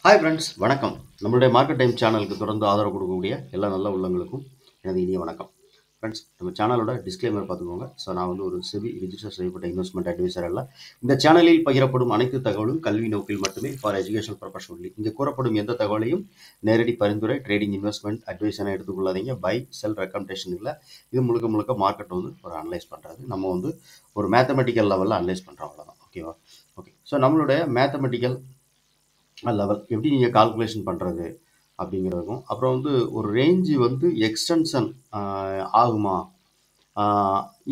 Hi friends, வணக்கம். நம்மளுடைய market time சேனலுக்கு தொடர்ந்து ஆதரவு கொடுக்கக்கூடிய எல்லா நல்ல உள்ளங்களுக்கும் எனது இனிய வணக்கம். ஃப்ரெண்ட்ஸ், நம்ம சேனலோட டிஸ்க்ளைமர் பார்த்துக்கோங்க. ஸோ நான் வந்து ஒரு செபி ரிஜிஸ்டர் செய்யப்பட்ட இன்வெஸ்ட்மெண்ட் அட்வைசர் அல்ல. இந்த சேனலில் பகிரப்படும் அனைத்து தகவலும் கல்வி நோக்கில் மட்டுமே ஃபார் எஜுகேஷனல் பர்பஸ் ஒன்லி. இங்கே கூறப்படும் எந்த தகவலையும் நேரடி பரிந்துரை, ட்ரேடிங், இன்வெஸ்ட்மெண்ட் அட்வைஸ் என எடுத்துக்கொள்ளாதீங்க. பை செல் ரெக்கமெண்டேஷன் இல்லை. இது முழுக்க முழுக்க மார்க்கெட் வந்து ஒரு அனலைஸ் பண்ணுறது. நம்ம வந்து ஒரு மேத்தமெட்டிக்கல் லெவலில் அனலைஸ் பண்ணுறோம், அவ்வளோதான். ஓகேவா? ஓகே. ஸோ நம்மளுடைய மேத்தமெட்டிக்கல் லெவல் எப்படி நீங்கள் கால்குலேஷன் பண்ணுறது அப்படிங்கிறதுக்கும், அப்புறம் வந்து ஒரு ரேஞ்சு வந்து எக்ஸ்டென்ஷன் ஆகுமா,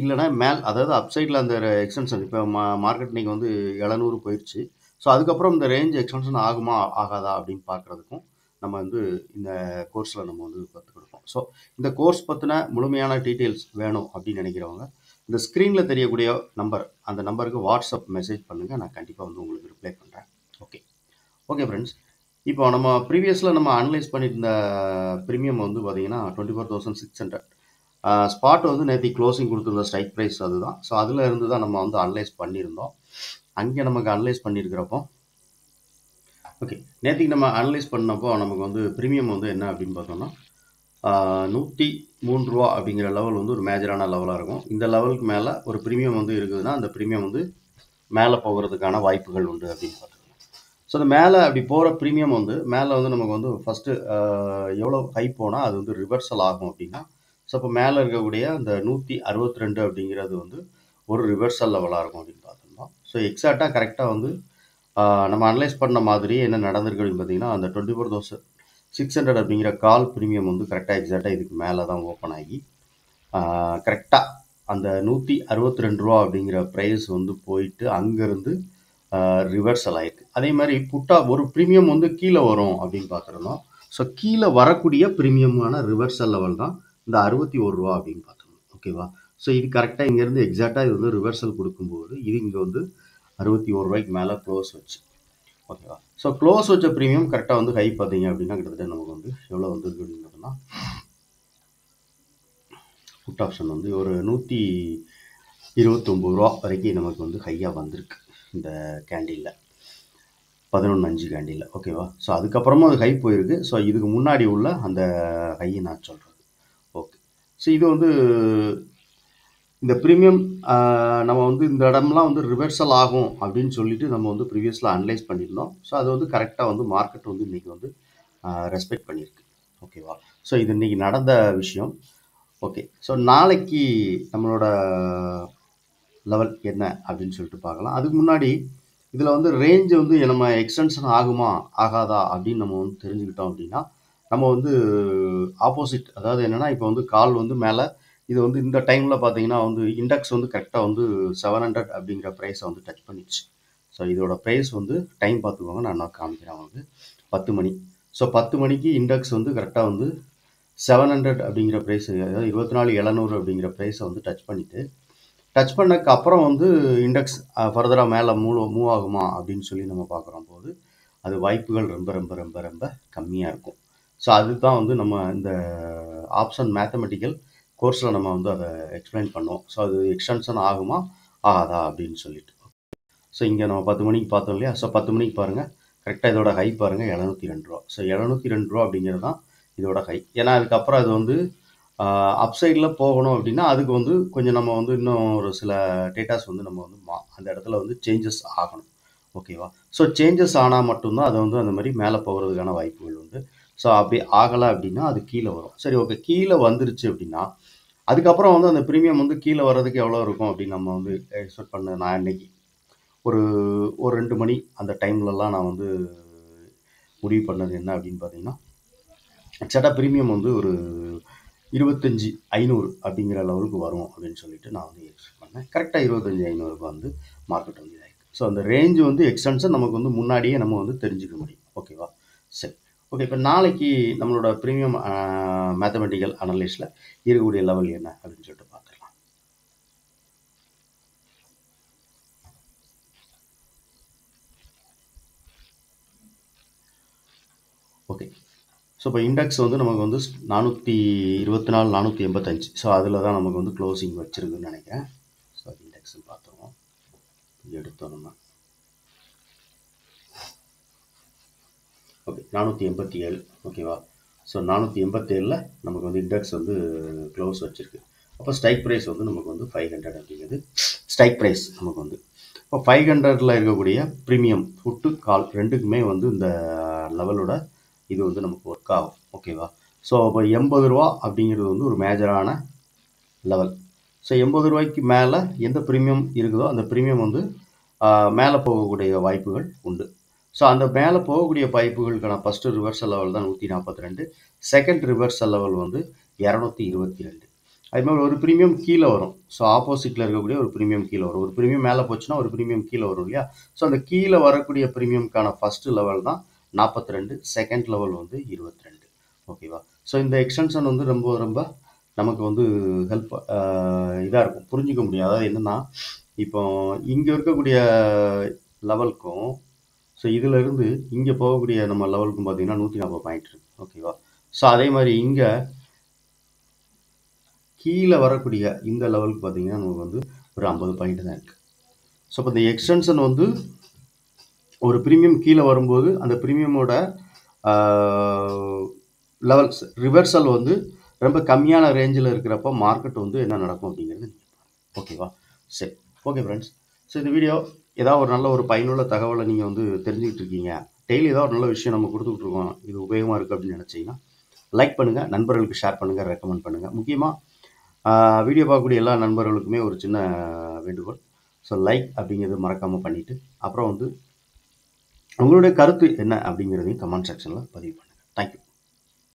இல்லைனா அதாவது அப்சைடில் அந்த எக்ஸ்டென்ஷன் இப்போ மார்க்கெட் இன்னைக்கு வந்து 700 போயிடுச்சு. ஸோ அதுக்கப்புறம் இந்த ரேஞ்ச் எக்ஸ்டென்ஷன் ஆகுமா ஆகாதா அப்படின்னு பார்க்குறதுக்கும் நம்ம வந்து இந்த கோர்ஸில் நம்ம வந்து கற்றுக் கொடுப்போம். ஸோ இந்த கோர்ஸ் பற்றின முழுமையான டீட்டெயில்ஸ் வேணும் அப்படின்னு நினைக்கிறவங்க இந்த ஸ்க்ரீனில் தெரியக்கூடிய நம்பர், அந்த நம்பருக்கு வாட்ஸ்அப் மெசேஜ் பண்ணுங்கள். நான் கண்டிப்பாக வந்து உங்களுக்கு ரிப்ளை பண்ணுறேன். ஓகே ஓகே ஃப்ரெண்ட்ஸ், இப்போ நம்ம ப்ரீவியஸில் நம்ம அனலைஸ் பண்ணியிருந்த ப்ரீமியம் வந்து பார்த்தீங்கன்னா 24,600. ஸ்பாட் வந்து நேற்று க்ளோசிங் கொடுத்துருந்த ஸ்ட்ரைக் ப்ரைஸ் அதுதான். ஸோ அதில் இருந்து தான் நம்ம வந்து அனலைஸ் பண்ணியிருந்தோம். அங்கே நமக்கு அனலைஸ் பண்ணியிருக்கிறப்போ ஓகே, நேற்றுக்கு நம்ம அனலைஸ் பண்ணப்போ நமக்கு வந்து ப்ரீமியம் வந்து என்ன அப்படின்னு பார்த்தோம்னா 103 ரூபா அப்படிங்கிற லெவல் வந்து ஒரு மேஜரான லெவலாக இருக்கும். இந்த லெவலுக்கு மேலே ஒரு ப்ரீமியம் வந்து இருக்குதுன்னா அந்த ப்ரீமியம் வந்து மேலே போகிறதுக்கான வாய்ப்புகள் உண்டு அப்படின்னு பார்த்துக்கோங்க. ஸோ அந்த மேலே அப்படி போகிற ப்ரீமியம் வந்து மேலே வந்து நமக்கு வந்து ஃபஸ்ட்டு எவ்வளோ ஹை போனால் அது வந்து ரிவர்சல் ஆகும் அப்படின்னா, ஸோ இப்போ மேலே இருக்கக்கூடிய அந்த 162 அப்படிங்கிறது வந்து ஒரு ரிவர்சல் லெவலாக இருக்கும் அப்படின்னு பார்த்துருந்தோம். ஸோ எக்ஸாக்டாக கரெக்டாக வந்து நம்ம அனலைஸ் பண்ண மாதிரி என்ன நடந்திருக்கு அப்படின்னு பார்த்தீங்கன்னா, அந்த 24,600 அப்படிங்கிற கால் ப்ரீமியம் வந்து கரெக்டாக எக்ஸாக்டாக இதுக்கு மேலே தான் ஓப்பன் ஆகி கரெக்டாக அந்த 162 ரூபா அப்படிங்கிற ப்ரைஸ் வந்து போயிட்டு அங்கேருந்து ரிவர்சல் ஆயிருக்கு. அதே மாதிரி புட்டா ஒரு ப்ரீமியம் வந்து கீழே வரும் அப்படின்னு பார்த்துருந்தோம். ஸோ கீழே வரக்கூடிய ப்ரீமியமான ரிவர்சல் லெவல் தான் இந்த 61 ரூபா அப்படின்னு பார்த்துருந்தோம். ஓகேவா? ஸோ இது கரெக்டாக இங்கேருந்து எக்ஸாக்டாக இது வந்து ரிவர்சல் கொடுக்கும்போது இது இங்கே வந்து 61 ரூபாய்க்கு மேலே க்ளோஸ் வச்சு. ஓகேவா? ஸோ க்ளோஸ் வச்ச ப்ரீமியம் கரெக்டாக வந்து ஹை பார்த்தீங்க அப்படின்னா கிட்டத்தட்ட நமக்கு வந்து எவ்வளோ வந்துருக்கு அப்படின்னு பார்த்தோம்னா, புட் ஆப்ஷன் வந்து ஒரு 129 ரூபா வரைக்கும் நமக்கு வந்து ஹையாக வந்திருக்கு இந்த கேண்டிலில், 11.5 கேண்டிலில். ஓகேவா? ஸோ அதுக்கப்புறமா அது ஹை போயிருக்கு. ஸோ இதுக்கு முன்னாடி உள்ள அந்த ஹையை நான் சொல்கிறது. ஓகே. ஸோ இது வந்து இந்த ப்ரீமியம் நம்ம வந்து இந்த இடம்லாம் வந்து ரிவர்சல் ஆகும் அப்படின்னு சொல்லிட்டு நம்ம வந்து ப்ரீவியஸில் அனலைஸ் பண்ணியிருந்தோம். ஸோ அது வந்து கரெக்டாக வந்து மார்க்கெட் வந்து இன்றைக்கி வந்து ரெஸ்பெக்ட் பண்ணியிருக்கு. ஓகேவா? ஸோ இது இன்றைக்கி நடந்த விஷயம். ஓகே. ஸோ நாளைக்கு நம்மளோட லெவல் என்ன அப்படின்னு சொல்லிட்டு பார்க்கலாம். அதுக்கு முன்னாடி இதில் வந்து ரேஞ்ச் வந்து நம்ம எக்ஸ்டென்ஷன் ஆகுமா ஆகாதா அப்படின்னு நம்ம வந்து தெரிஞ்சுக்கிட்டோம் அப்படின்னா, நம்ம வந்து ஆப்போசிட், அதாவது என்னென்னா இப்போ வந்து கால் வந்து மேலே இது வந்து இந்த டைமில் பார்த்தீங்கன்னா வந்து இண்டெக்ஸ் வந்து கரெக்டாக வந்து 700 அப்படிங்கிற ப்ரைஸை வந்து டச் பண்ணிடுச்சு. ஸோ இதோட ப்ரைஸ் வந்து டைம் பார்த்துக்கோங்க, நான் என்ன காமிக்கிறேன் உங்களுக்கு. 10 மணி. ஸோ 10 மணிக்கு இண்டெக்ஸ் வந்து கரெக்டாக வந்து 700 அப்படிங்கிற ப்ரைஸ், அதாவது 24,700 அப்படிங்கிற ப்ரைஸை வந்து டச் பண்ணக்கு அப்புறம் வந்து இண்டெக்ஸ் ஃபர்தராக மேலே மூவ் ஆகுமா அப்படின்னு சொல்லி நம்ம பார்க்குற போது அது வாய்ப்புகள் ரொம்ப ரொம்ப ரொம்ப ரொம்ப கம்மியாக இருக்கும். ஸோ அதுதான் வந்து நம்ம இந்த ஆப்ஷன் மேத்தமெட்டிக்கல் கோர்ஸில் நம்ம வந்து அதை எக்ஸ்பிளைன் பண்ணுவோம். ஸோ அது எக்ஸ்டென்ஷன் ஆகுமா ஆகாதா அப்படின்னு சொல்லிட்டு. ஸோ இங்கே நம்ம 10 மணிக்கு பார்த்தோம் இல்லையா? ஸோ 10 மணிக்கு பாருங்கள், கரெக்டாக இதோட ஹை பாருங்கள் 702 ரூபா. ஸோ 702 ரூபா அப்படிங்கிறது தான் இதோட ஹை. ஏன்னா அதுக்கப்புறம் அது வந்து அப்சைடில் போகணும் அப்படின்னா அதுக்கு வந்து கொஞ்சம் நம்ம வந்து இன்னும் ஒரு சில டேட்டாஸ் வந்து நம்ம வந்து அந்த இடத்துல வந்து சேஞ்சஸ் ஆகணும். ஓகேவா? ஸோ சேஞ்சஸ் ஆனால் மட்டும்தான் அதை வந்து அந்த மாதிரி மேலே போகிறதுக்கான வாய்ப்புகள் உண்டு. ஸோ அப்படி ஆகலை அப்படின்னா அது கீழே வரும். சரி, ஓகே. கீழே வந்துருச்சு அப்படின்னா அதுக்கப்புறம் வந்து அந்த ப்ரீமியம் வந்து கீழே வர்றதுக்கு எவ்வளோ இருக்கும் அப்படின்னு நம்ம வந்து எக்ஸ்பெக்ட் பண்ண, நான் இன்னைக்கு ஒரு 2 மணி அந்த டைம்லலாம் நான் வந்து முடிவு பண்ணது என்ன அப்படின்னு பார்த்தீங்கன்னா, எக்ஸாக்டாக ப்ரீமியம் வந்து ஒரு 25,500 அப்படிங்கிற லெவலுக்கு வரும் அப்படின்னு சொல்லிட்டு நான் வந்து எக்ஸ்பெக்ட் பண்ணேன். கரெக்டாக 25,500க்கு வந்து மார்க்கெட் வந்து இதாயிருக்கு. ஸோ அந்த ரேஞ்சு வந்து எக்ஸ்டென்ஷன் நமக்கு வந்து முன்னாடியே நம்ம வந்து தெரிஞ்சுக்க முடியும். ஓகேவா? சரி, ஓகே. இப்போ நாளைக்கு நம்மளோட ப்ரீமியம் மேத்தமெட்டிக்கல் அனலிஸ்டில் இருக்கக்கூடிய லெவல் என்ன அப்படின்னு சொல்லிட்டு பார்த்துடலாம். ஓகே. ஸோ இப்போ இண்டெக்ஸ் வந்து நமக்கு வந்து 424, 485. ஸோ அதில் தான் நமக்கு வந்து க்ளோசிங் வச்சுருக்குன்னு நினைக்கிறேன். ஸோ அது இண்டெக்ஸ்ன்னு பார்த்துருவோம். எடுத்தோம் நம்ம. 487. ஓகேவா? ஸோ 487ல் நமக்கு வந்து இண்டெக்ஸ் வந்து க்ளோஸ் வச்சிருக்கு. அப்போ ஸ்ட்ரைக் ப்ரைஸ் வந்து நமக்கு வந்து 500 அப்படிங்கிறது ஸ்ட்ரைக் ப்ரைஸ் நமக்கு வந்து. இப்போ 500ல் இருக்கக்கூடிய ப்ரீமியம் புட்டு கால் ரெண்டுக்குமே வந்து இந்த லெவலோட இது வந்து நமக்கு ஒர்க் ஆகும். ஓகேவா? ஸோ அப்போ 80 ரூபா அப்படிங்கிறது வந்து ஒரு மேஜரான லெவல். ஸோ 80 ரூபாய்க்கு மேலே எந்த ப்ரீமியம் இருக்குதோ அந்த ப்ரீமியம் வந்து மேலே போகக்கூடிய வாய்ப்புகள் உண்டு. ஸோ அந்த மேலே போகக்கூடிய வாய்ப்புகளுக்கான ஃபஸ்ட்டு ரிவர்சல் லெவல் தான் 142. செகண்ட் ரிவர்சல் லெவல் வந்து 222. அதுமாதிரி ஒரு ப்ரீமியம் கீழே வரும். ஸோ ஆப்போசிட்டில் இருக்கக்கூடிய ஒரு ப்ரீமியம் கீழே வரும். ஒரு ப்ரீமியம் மேலே போச்சுன்னா ஒரு ப்ரீமியம் கீழே வரும் இல்லையா? ஸோ அந்த கீழே வரக்கூடிய ப்ரீமியம்க்கான ஃபஸ்ட்டு லெவல் தான் 42. செகண்ட் லெவல் வந்து 22. ஓகேவா? ஸோ இந்த எக்ஸ்டென்ஷன் வந்து ரொம்ப ரொம்ப நமக்கு வந்து ஹெல்ப் இதாக இருக்கும், புரிஞ்சிக்க முடியும். அதாவது என்னென்னா, இப்போ இங்கே இருக்கக்கூடிய லெவலுக்கும் ஸோ இதிலிருந்து இங்கே போகக்கூடிய நம்ம லெவலுக்கும் பார்த்தீங்கன்னா 140 பாயிண்ட் இருக்குது. ஓகேவா? ஸோ அதே மாதிரி இங்கே கீழே வரக்கூடிய இந்த லெவலுக்கு பார்த்தீங்கன்னா நமக்கு வந்து ஒரு 50 பாயிண்ட் தான் இருக்குது. ஸோ இப்போ இந்த எக்ஸ்டென்ஷன் வந்து ஒரு ப்ரீமியம் கீழே வரும்போது அந்த ப்ரீமியமோட லெவல்ஸ் ரிவர்சல் வந்து ரொம்ப கம்மியான ரேஞ்சில் இருக்கிறப்ப மார்க்கெட் வந்து என்ன நடக்கும் அப்படிங்கிறது. ஓகேவா? சரி, ஓகே ஃப்ரெண்ட்ஸ். ஸோ இந்த வீடியோ ஏதாவது ஒரு நல்ல ஒரு பயனுள்ள தகவலை நீங்கள் வந்து தெரிஞ்சுக்கிட்டு இருக்கீங்க, டெய்லி ஏதாவது ஒரு நல்ல விஷயம் நம்ம கொடுத்துக்கிட்டு இருக்கோம், இது உபயோகமாக இருக்குது அப்படின்னு நினச்சிங்கன்னா லைக் பண்ணுங்கள், நண்பர்களுக்கு ஷேர் பண்ணுங்கள், ரெக்கமெண்ட் பண்ணுங்கள். முக்கியமாக வீடியோ பார்க்கக்கூடிய எல்லா நண்பர்களுக்குமே ஒரு சின்ன வேண்டுகோள். ஸோ லைக் அப்படிங்கிறது மறக்காமல் பண்ணிவிட்டு அப்புறம் வந்து உங்களுடைய கருத்து என்ன அப்படிங்கிறதையும் கமெண்ட் செக்ஷனில் பதிவு பண்ணுங்கள். தேங்க்யூ.